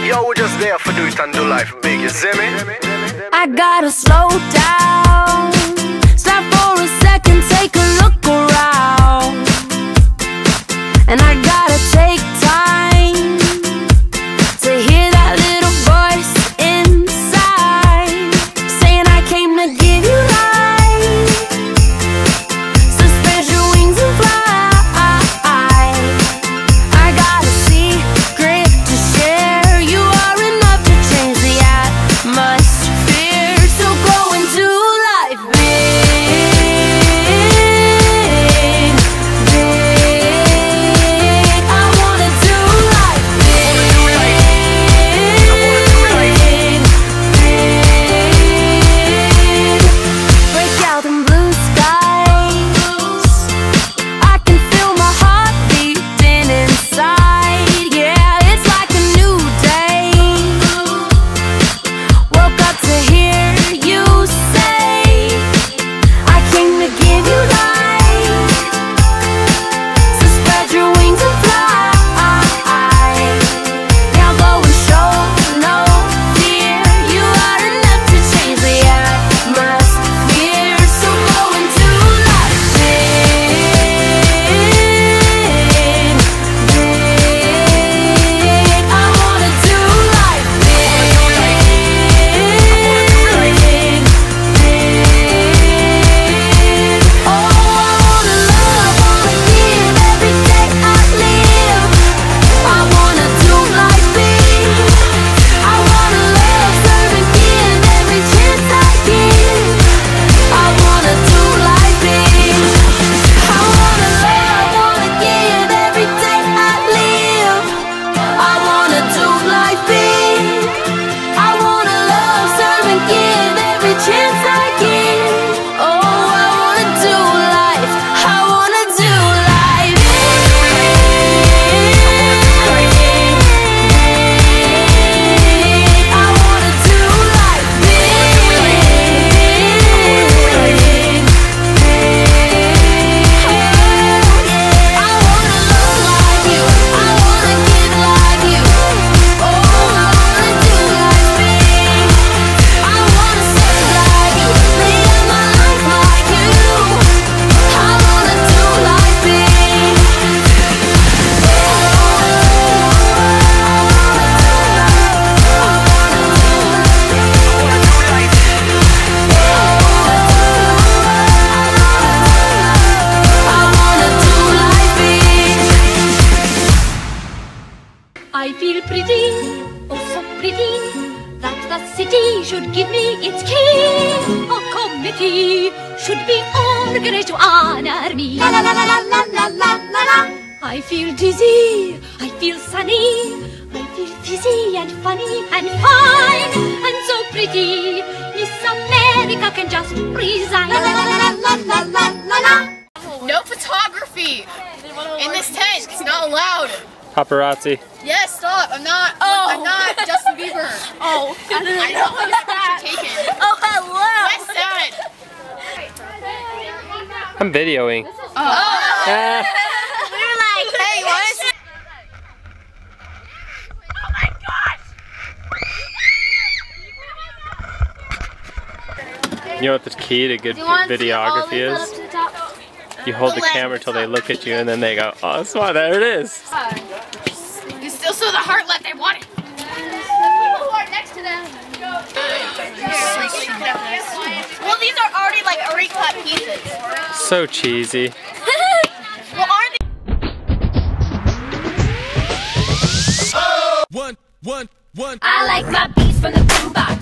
Yo, we're just there for do it and do life big, you see me? I gotta slow down, stop for a second, take a look around. And I gotta take time to hear that little voice inside saying I came to give you life. So spread your wings and fly. I got a secret to share. You are enough to change the atmosphere. So go into life big, big. I wanna do life big, big. Break out in blue skies. I can feel my heart beating inside. Yeah, it's like a new day. Woke up to hear you say I came to give you life. So spread your wings and fly. Now go and show no fear. You are enough to change the atmosphere. So go into life big, big. I wanna do life big, big, big. Oh, I wanna love, wanna give every day I live. I wanna do life big. I wanna love, serve and give every chance I get. I wanna do life big. I wanna love, wanna give every day I live. I wanna do life big. I wanna love, serve and give every chance I get. Oh, I wanna do life. I wanna do life big, big. I wanna do life big, big. I wanna love like you. I wanna give like you. Oh, I wanna do life big. I wanna serve like you, live my life like you. I wanna do life big. I feel pretty, oh so pretty, that the city should give me its key. A committee should be organized to honor me. La la la la la la la la la la. I feel dizzy, I feel sunny, I feel fizzy and funny and fine and so pretty. Miss America can just resign. La la la la la la la la la. No photography in this tent. It's not allowed. Paparazzi. Yes, stop. I'm not. I'm not Justin Bieber. Oh, I don't want your picture taken. oh hello. West Side. I'm videoing. Oh. Ah. We were like, hey, what is it? Oh my gosh! You know what the key to good videography is? You hold the camera till they look at you and then they go, oh, that's why, there it is. You still saw the heart left. They want it. People who are next to them. Well, these are already cut pieces. So cheesy. Well, aren't they? One. I like my beats from the boombox.